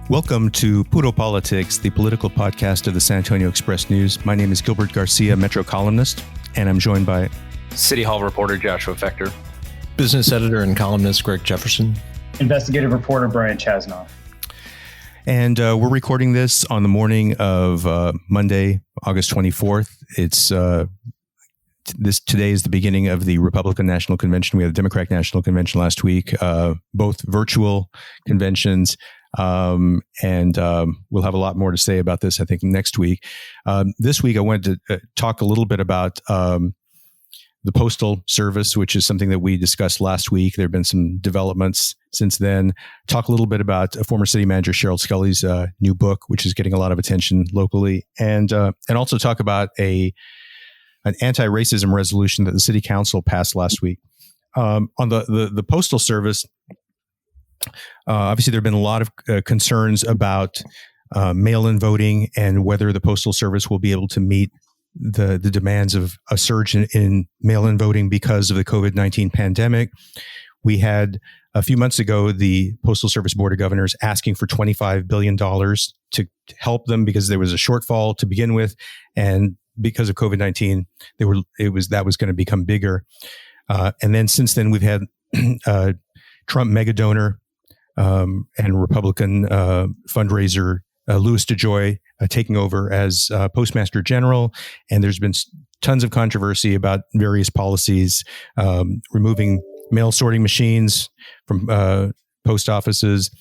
Welcome to Puro Politics, the political podcast of the San Antonio Express-News. My name is Gilbert Garcia, Metro columnist, and I'm joined by City Hall reporter Joshua Fechter, business editor and columnist Greg Jefferson, investigative reporter Brian Chasnoff. And we're recording this on the morning of Monday, August 24th. Today is the beginning of the Republican National Convention. We had the Democratic National Convention last week, both virtual conventions. And we'll have a lot more to say about this, I think, next week. This week, I wanted to talk a little bit about the Postal Service, which is something that we discussed last week. There have been some developments since then. Talk a little bit about former city manager Cheryl Sculley's new book, which is getting a lot of attention locally, and also talk about an anti-racism resolution that the city council passed last week. On the Postal Service, obviously there have been a lot of concerns about mail-in voting and whether the Postal Service will be able to meet the demands of a surge in mail-in voting because of the COVID-19 pandemic. We had a few months ago the Postal Service Board of Governors asking for $25 billion to help them because there was a shortfall to begin with, and because of COVID-19, that was going to become bigger. And then since then, we've had Trump mega donor and Republican fundraiser Louis DeJoy taking over as Postmaster General, and there's been tons of controversy about various policies, removing mail sorting machines from post offices,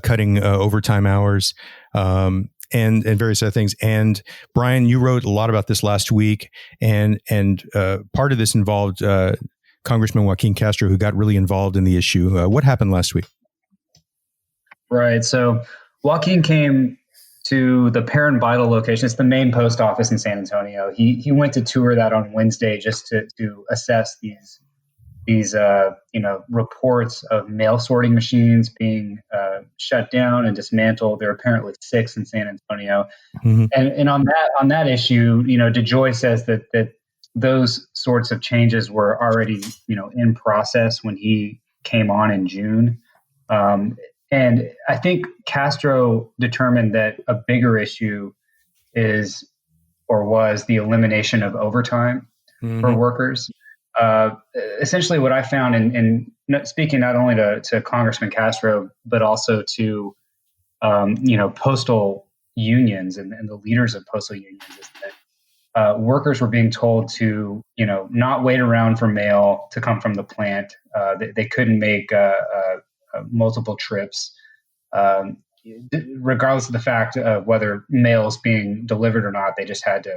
cutting overtime hours, and various other things. And Brian, you wrote a lot about this last week, and part of this involved Congressman Joaquin Castro, who got really involved in the issue. What happened last week? Right. So Joaquin came to the Perrin Vital location. It's the main post office in San Antonio. He went to tour that on Wednesday just to assess these reports of mail sorting machines being shut down and dismantled. There are apparently 6 in San Antonio. Mm-hmm. And on that issue, DeJoy says that those sorts of changes were already, in process when he came on in June. And I think Castro determined that a bigger issue was the elimination of overtime for workers. Essentially what I found in speaking not only to Congressman Castro, but also to, postal unions and the leaders of postal unions, is that workers were being told to, not wait around for mail to come from the plant. They couldn't make multiple trips, regardless of the fact of whether mail is being delivered or not. They just had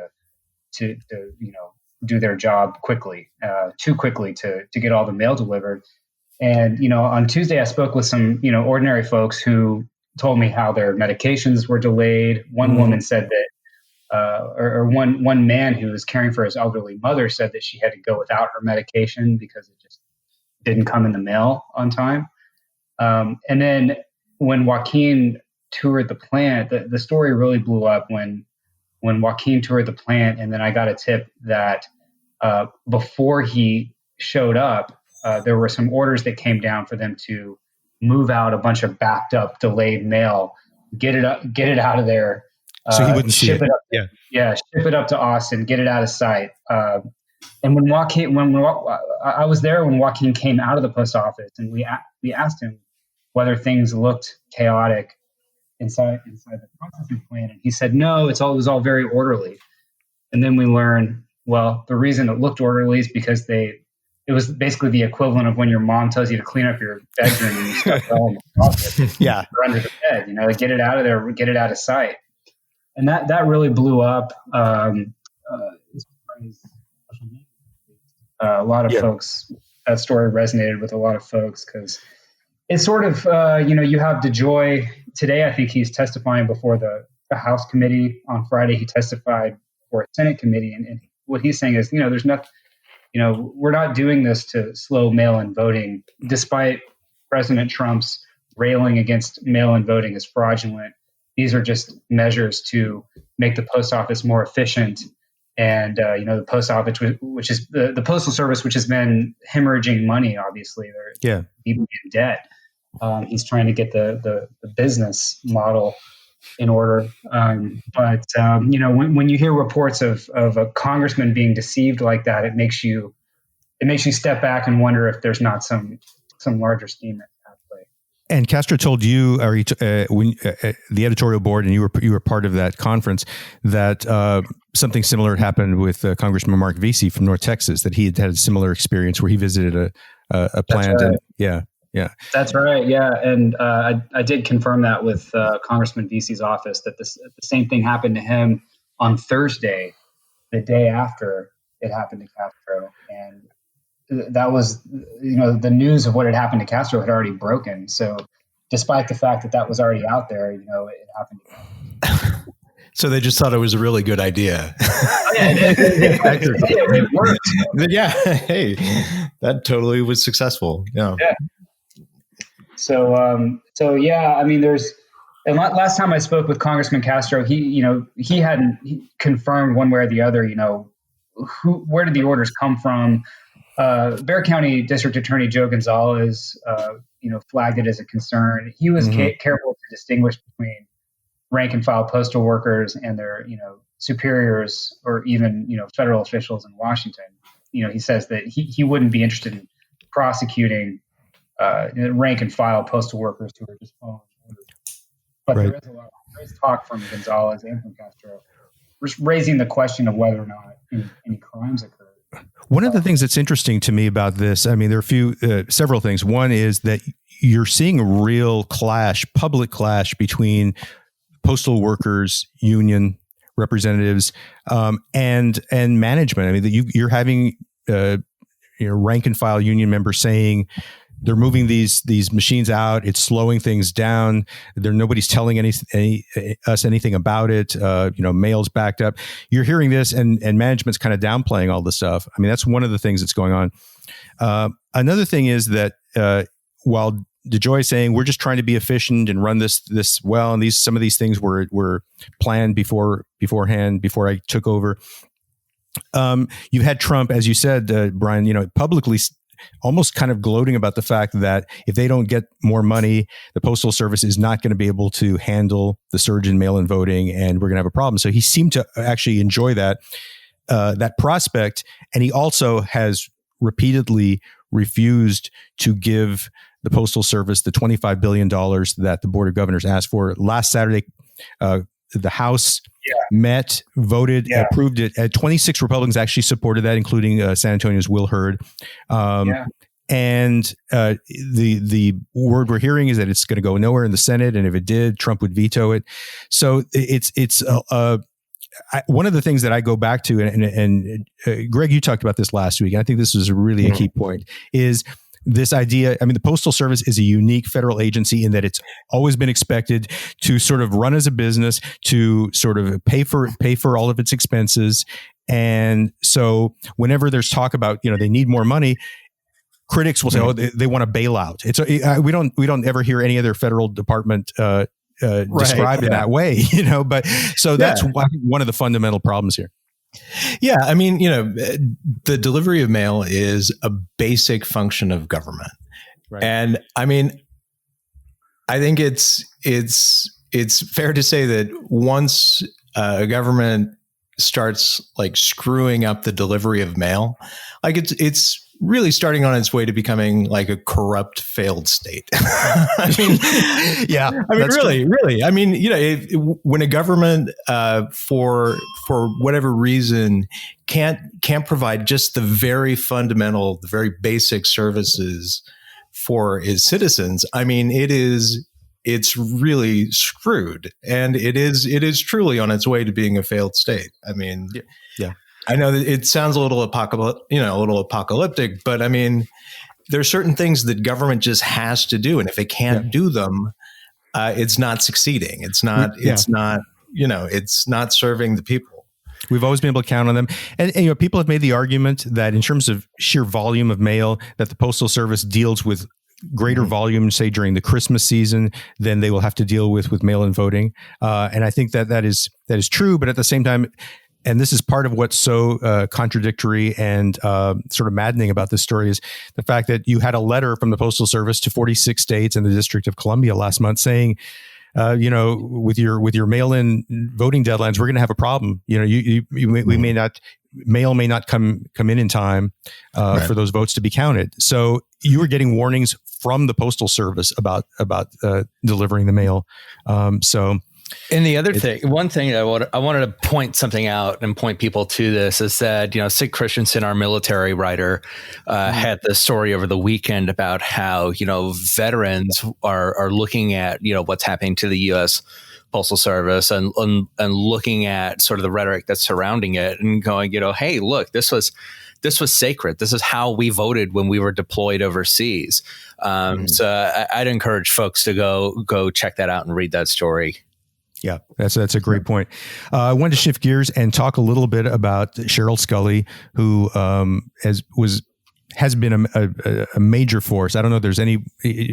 to do their job quickly, too quickly to get all the mail delivered. And, on Tuesday, I spoke with some, ordinary folks who told me how their medications were delayed. One woman said that, one man who was caring for his elderly mother said that she had to go without her medication because it just didn't come in the mail on time. And then when Joaquin toured the plant, the story really blew up when Joaquin toured the plant. And then I got a tip that before he showed up, there were some orders that came down for them to move out a bunch of backed up, delayed mail, get it out of there. So he wouldn't ship it up. Yeah, ship it up to Austin, get it out of sight. And when I was there when Joaquin came out of the post office, and we asked him whether things looked chaotic inside the processing plant, and he said no, it was all very orderly. And then we learned, well, the reason it looked orderly is because it was basically the equivalent of when your mom tells you to clean up your bedroom and you stuff it all in the closet, or under the bed, get it out of there, get it out of sight. And that really blew up. A lot of folks, that story resonated with a lot of folks because it's sort of, you have DeJoy today. I think he's testifying before the House committee. On Friday, he testified for a Senate committee. And what he's saying is, there's nothing, we're not doing this to slow mail-in voting, despite President Trump's railing against mail-in voting as fraudulent. These are just measures to make the post office more efficient. And, the post office, which is the Postal Service, which has been hemorrhaging money, obviously, they're deeply in debt. He's trying to get the business model in order. When you hear reports of a congressman being deceived like that, it makes you step back and wonder if there's not some larger scheme at play. And Castro told you, or the editorial board, and you were part of that conference, that something similar happened with Congressman Mark Vesey from North Texas. That he had a similar experience where he visited a plant. Right. And yeah, that's right. Yeah, and I did confirm that with Congressman Vesey's office that the same thing happened to him on Thursday, the day after it happened to Castro, and that was, the news of what had happened to Castro had already broken. So despite the fact that was already out there, it happened to him. So they just thought it was a really good idea. It worked. Yeah. Hey, that totally was successful. Yeah. So yeah, I mean, and last time I spoke with Congressman Castro, he hadn't confirmed one way or the other, where did the orders come from? Bexar County District Attorney Joe Gonzalez, flagged it as a concern. He was careful to distinguish between rank and file postal workers and their, superiors or even, federal officials in Washington. He says that he wouldn't be interested in prosecuting rank and file postal workers who are just following orders. But right. There is talk from Gonzalez and from Castro raising the question of whether or not any crimes occurred. One of the things that's interesting to me about this, I mean, there are several things. One is that you're seeing a real public clash between postal workers, union representatives, and management. I mean, you're having rank and file union members saying they're moving these machines out. It's slowing things down. Nobody's telling us anything about it. Mail's backed up. You're hearing this, and management's kind of downplaying all this stuff. I mean, that's one of the things that's going on. Another thing is that while DeJoy is saying we're just trying to be efficient and run this well, and some of these things were planned beforehand before I took over. You've had Trump, as you said, Brian, publicly almost kind of gloating about the fact that if they don't get more money, the Postal Service is not going to be able to handle the surge in mail-in voting, and we're going to have a problem. So he seemed to actually enjoy that prospect, and he also has repeatedly refused to give the Postal Service the $25 billion that the Board of Governors asked for. Last Saturday, the House met, voted, approved it. 26 Republicans actually supported that, including San Antonio's Will Hurd. And the word we're hearing is that it's going to go nowhere in the Senate, and if it did, Trump would veto it. So it's one of the things that I go back to, and Greg, you talked about this last week, and I think this is really a key point, is this idea. I mean, the Postal Service is a unique federal agency in that it's always been expected to sort of run as a business, to sort of pay for all of its expenses. And so whenever there's talk about, they need more money, critics will say, they want a bailout. We don't ever hear any other federal department described in that way, but so that's one of the fundamental problems here. Yeah. I mean, the delivery of mail is a basic function of government. Right. And I mean, I think it's fair to say that once a government starts like screwing up the delivery of mail, like it's really starting on its way to becoming like a corrupt, failed state. I mean, really. I mean, when a government, for whatever reason, can't provide just the very fundamental, the very basic services for its citizens, I mean, it's really screwed, and it is truly on its way to being a failed state. I mean, yeah. I know that it sounds a little apocalyptic, but I mean, there are certain things that government just has to do, and if it can't do them, it's not succeeding. It's not serving the people. We've always been able to count on them, and people have made the argument that in terms of sheer volume of mail, that the Postal Service deals with greater volume, say during the Christmas season, than they will have to deal with mail-in voting. And I think that is true, but at the same time, and this is part of what's so contradictory and sort of maddening about this story, is the fact that you had a letter from the Postal Service to 46 states and the District of Columbia last month saying, with your mail-in voting deadlines, we're going to have a problem. We may not, mail may not come in time for those votes to be counted. So you were getting warnings from the Postal Service about delivering the mail. And the other thing, one thing I wanted to point something out and point people to this is that, Sid Christensen, our military writer, had this story over the weekend about how, veterans are looking at, what's happening to the U.S. Postal Service and looking at sort of the rhetoric that's surrounding it and going, hey, look, this was sacred. This is how we voted when we were deployed overseas. So I'd encourage folks to go check that out and read that story. Yeah, that's a great point. I wanted to shift gears and talk a little bit about Cheryl Sculley, who has been a major force. I don't know if there's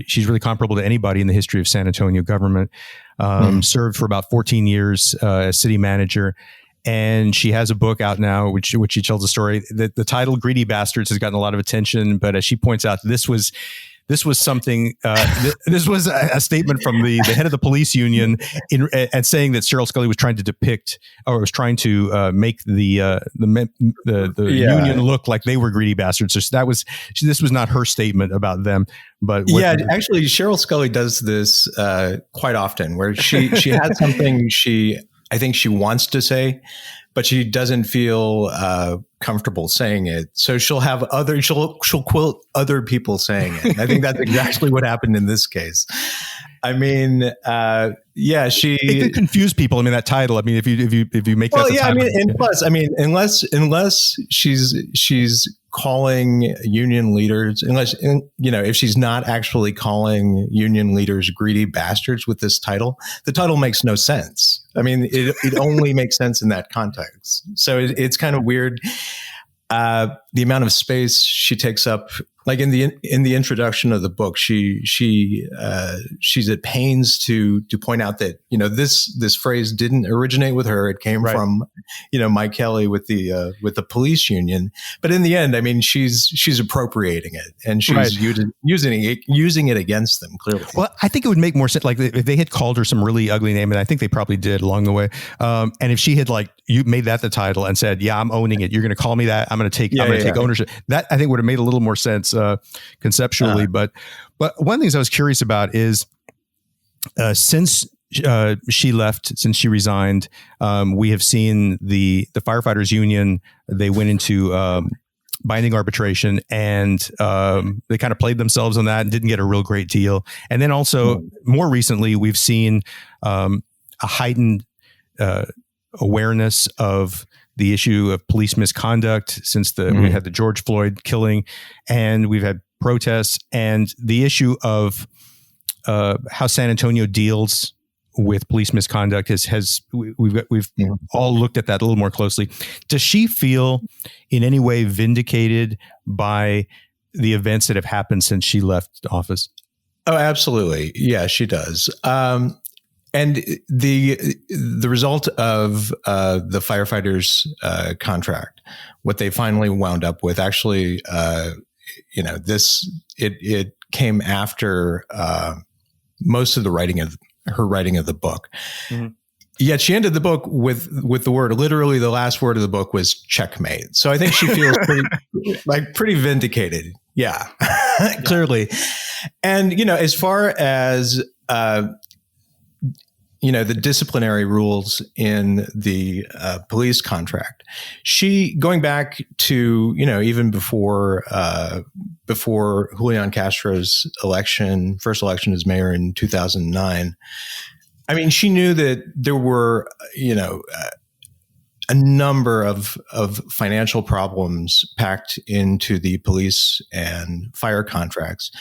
she's really comparable to anybody in the history of San Antonio government. Served for about 14 years as city manager. And she has a book out now, which she tells a story. The title "Greedy Bastards" has gotten a lot of attention, but as she points out, this was something. This was a statement from the head of the police union and saying that Cheryl Sculley was trying to depict, or was trying to make the union look like they were greedy bastards. So this was not her statement about them. But actually, Cheryl Sculley does this quite often, where she has something I think she wants to say, but she doesn't feel comfortable saying it. So she'll quote other people saying it. I think that's exactly what happened in this case. I mean, it could confuse people. I mean, that title. I mean, if you make that. And plus, unless she's calling union leaders, if she's not actually calling union leaders greedy bastards with this title, the title makes no sense. I mean, it only makes sense in that context. So it's kind of weird. The amount of space she takes up, like in the introduction of the book, she's at pains to point out that this phrase didn't originate with her. It came from Mike Kelly with the police union. But in the end, I mean, she's appropriating it and she's using it against them clearly. Well, I think it would make more sense, like if they had called her some really ugly name, and I think they probably did along the way. And if she had you made that the title and said, "Yeah, I'm owning it. You're going to call me that. I'm going to take ownership." That I think would have made a little more sense conceptually. But one of the things I was curious about is since she left, since she resigned, we have seen the firefighters union. They went into binding arbitration, and they kind of played themselves on that and didn't get a real great deal. And then also more recently, we've seen a heightened awareness of the issue of police misconduct since we had the George Floyd killing, and we've had protests, and the issue of how San Antonio deals with police misconduct we've all looked at that a little more closely. Does she feel in any way vindicated by the events that have happened since she left office? Oh, absolutely. Yeah, she does. And the result of the firefighters contract, what they finally wound up with, actually, it came after most of the writing of the book. Mm-hmm. Yet she ended the book with the word, literally the last word of the book was checkmate. So I think she feels pretty vindicated. Yeah, clearly. And, as far as, the disciplinary rules in the police contract, she, going back to, even before Julian Castro's first election as mayor in 2009, I mean, she knew that there were, a number of financial problems packed into the police and fire contracts.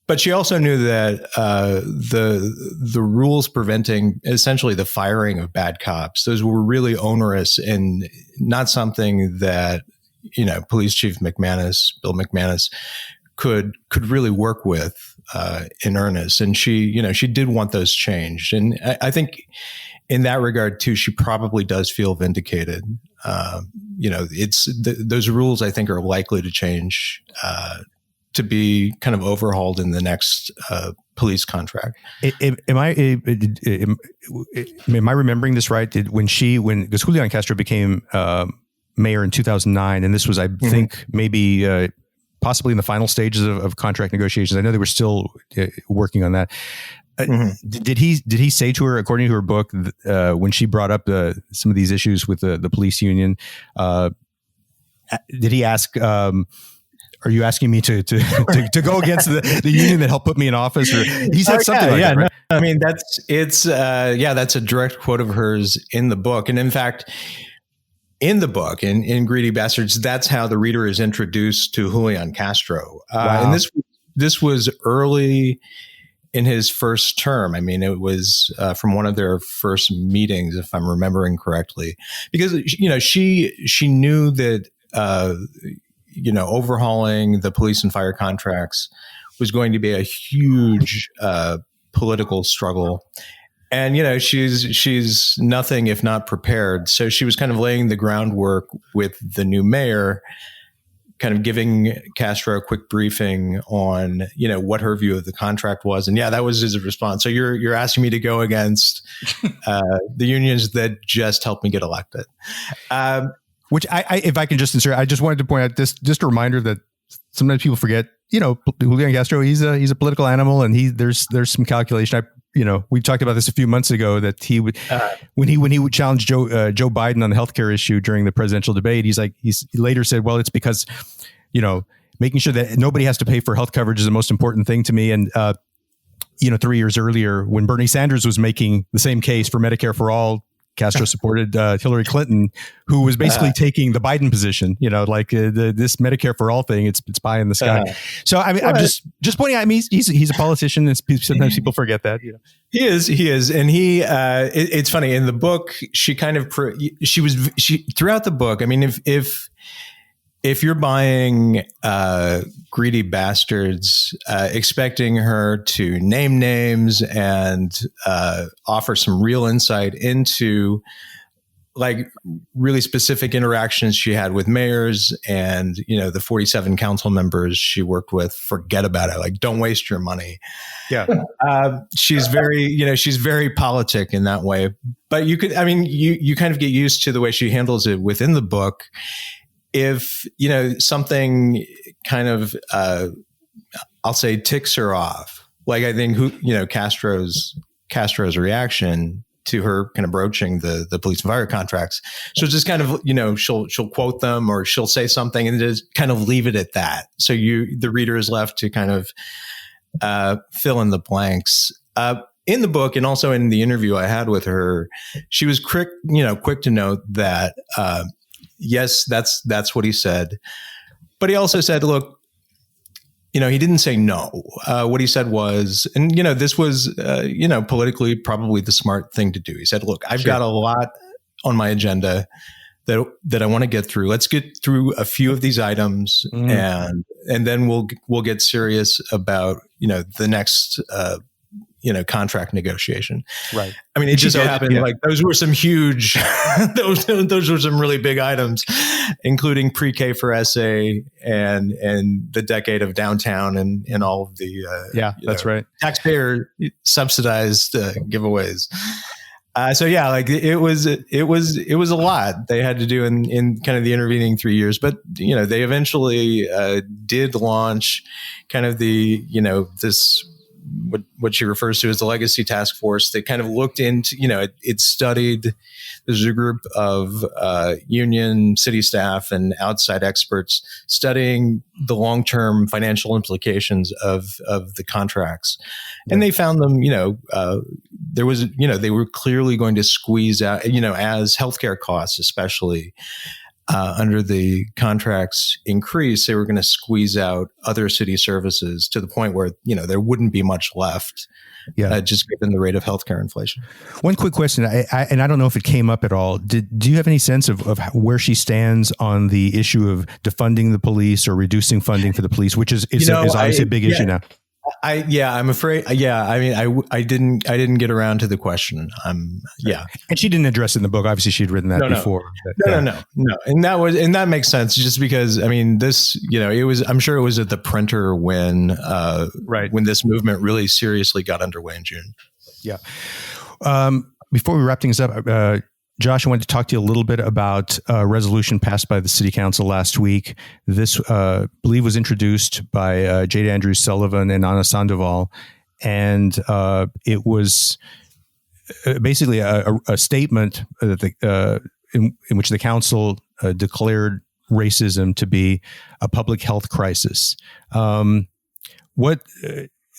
But she also knew that the rules preventing essentially the firing of bad cops, those were really onerous and not something that, Police Chief Bill McManus, could really work with in earnest. And she did want those changed. And I think in that regard too, she probably does feel vindicated. Those rules I think are likely to change, to be kind of overhauled in the next police contract. Am I remembering this right? When Julian Castro became mayor in 2009, and this was, I think, maybe possibly in the final stages of contract negotiations. I know they were still working on that. Did he say to her, according to her book, when she brought up some of these issues with the police union, did he ask? Are you asking me to go against the union that helped put me in office? Or he said something like that, right? No, I mean, that's a direct quote of hers in the book. And in fact, in the book, in Greedy Bastards, that's how the reader is introduced to Julian Castro. Wow. And this was early in his first term. I mean, it was from one of their first meetings, if I'm remembering correctly, because she knew that overhauling the police and fire contracts was going to be a huge political struggle. And, she's nothing if not prepared. So she was kind of laying the groundwork with the new mayor, kind of giving Castro a quick briefing on, what her view of the contract was. And yeah, that was his response. So you're asking me to go against the unions that just helped me get elected. Which if I can just insert, I just wanted to point out this, just a reminder that sometimes people forget, Julian Castro, he's a political animal, and there's some calculation. We talked about this a few months ago, that he would, when he would challenge Joe Biden on the healthcare issue during the presidential debate, he later said, well, it's because, making sure that nobody has to pay for health coverage is the most important thing to me. And, 3 years earlier, when Bernie Sanders was making the same case for Medicare for all, Castro supported Hillary Clinton, who was basically taking the Biden position, this Medicare for all thing. It's pie in the sky. So I mean, I'm just pointing out. I mean, he's a politician, and sometimes people forget that. He is, and it's funny in the book. She kind of she throughout the book. I mean, if you're buying Greedy Bastards, expecting her to name names and offer some real insight into like really specific interactions she had with mayors and, the 47 council members she worked with, forget about it. Like, don't waste your money. Yeah. She's very politic in that way, but you kind of get used to the way she handles it within the book. If, something kind of, I'll say ticks her off, like I think Castro's reaction to her kind of broaching the police and fire contracts. So just kind of, she'll quote them, or she'll say something and just kind of leave it at that. So the reader is left to kind of fill in the blanks. In the book, and also in the interview I had with her, she was quick to note that, yes, that's what he said. But he also said, look, he didn't say no. What he said was, and, this was, politically probably the smart thing to do. He said, look, I've got a lot on my agenda that I want to get through. Let's get through a few of these items, and then we'll get serious about, the next, contract negotiation. Right. I mean, it just so happened like those were some huge, those were some really big items, including pre-K for SA and the decade of downtown and all of the that's right, taxpayer subsidized giveaways. So yeah, like it was a lot they had to do in kind of the intervening 3 years, but they eventually did launch kind of the this. What she refers to as the legacy task force that kind of looked into, it studied, there's a group of union city staff and outside experts studying the long-term financial implications of the contracts. And they found them, there was, they were clearly going to squeeze out, as healthcare costs, especially, under the contract's increase, they were going to squeeze out other city services to the point where, there wouldn't be much left. Yeah, just given the rate of healthcare inflation. One quick question, and I don't know if it came up at all. Do you have any sense of where she stands on the issue of defunding the police or reducing funding for the police, which is obviously a big issue now? I'm afraid. Yeah, I mean, I didn't get around to the question. And she didn't address it in the book. Obviously, she'd written that before. No, and that makes sense. Just because, I mean, this, I'm sure it was at the printer when this movement really seriously got underway in June. Yeah. Before we wrap things up, Josh, I wanted to talk to you a little bit about a resolution passed by the City Council last week. This, I believe, was introduced by Jade Andrews Sullivan and Anna Sandoval, and it was basically a statement that in which the council declared racism to be a public health crisis. What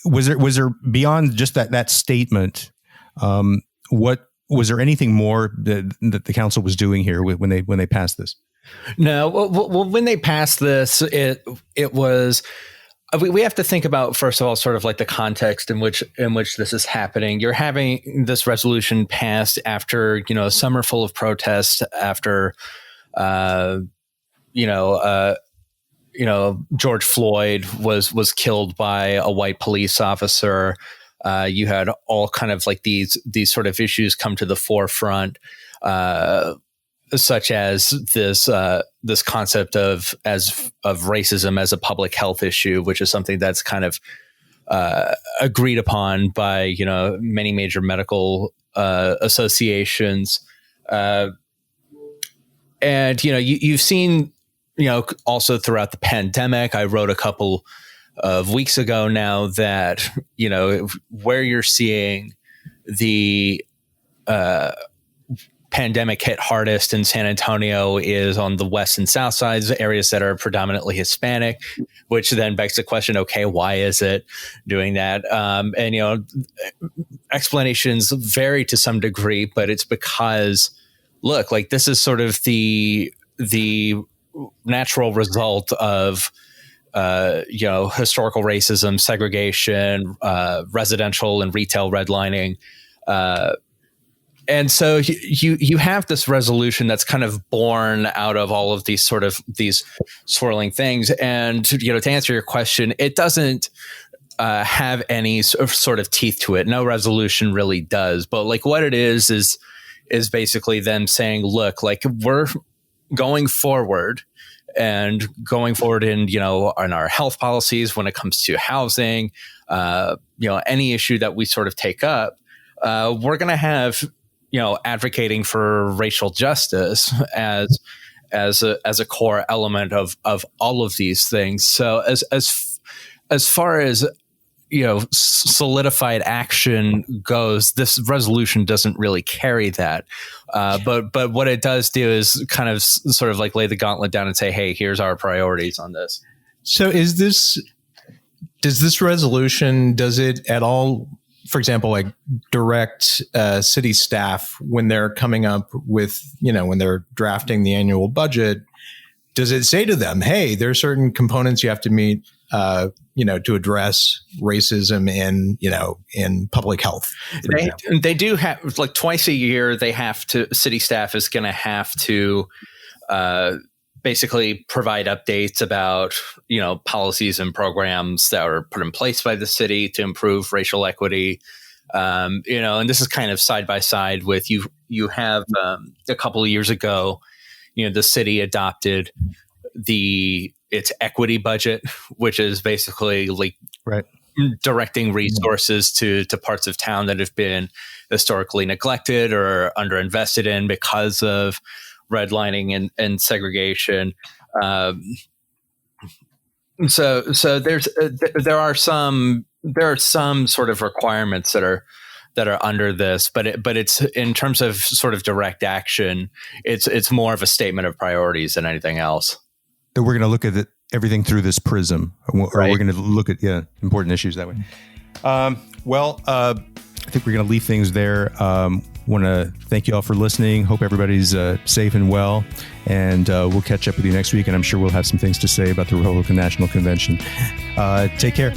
was there beyond just that statement? What was there anything more that the council was doing here when they passed this? No. Well, when they passed this, it was. We have to think about, first of all, sort of like the context in which this is happening. You're having this resolution passed after a summer full of protests, after George Floyd was killed by a white police officer. You had all kind of like these sort of issues come to the forefront, such as this concept of racism as a public health issue, which is something that's kind of agreed upon by many major medical associations, and you've seen also throughout the pandemic. I wrote a couple of weeks ago now that, where you're seeing the pandemic hit hardest in San Antonio is on the west and south sides, areas that are predominantly Hispanic, which then begs the question, okay, why is it doing that? And explanations vary to some degree, but it's because, look, like this is sort of the natural result of historical racism, segregation, residential and retail redlining. And so you have this resolution that's kind of born out of all of these swirling things. And, to answer your question, it doesn't have any sort of teeth to it. No resolution really does. But like what it is basically them saying, look, like we're going forward in our health policies when it comes to housing, any issue that we sort of take up, we're going to have, advocating for racial justice as a core element of all of these things. So as far as solidified action goes, this resolution doesn't really carry that. But what it does do is kind of sort of like lay the gauntlet down and say, hey, here's our priorities on this. So does this resolution, does it at all, for example, like direct city staff when they're coming up with, when they're drafting the annual budget, does it say to them, hey, there are certain components you have to meet, to address racism in public health? They do have, like twice a year, city staff is going to have to basically provide updates about, policies and programs that are put in place by the city to improve racial equity. And this is kind of side by side with you have a couple of years ago, the city adopted its equity budget, which is basically like directing resources to parts of town that have been historically neglected or underinvested in because of redlining and segregation. So there are some sort of requirements that are under this, but it's in terms of sort of direct action, it's more of a statement of priorities than anything else. That we're going to look at everything through this prism, or we're going to look at important issues that way. I think we're going to leave things there. Want to thank you all for listening. Hope everybody's safe and well. And we'll catch up with you next week. And I'm sure we'll have some things to say about the Republican National Convention. Take care.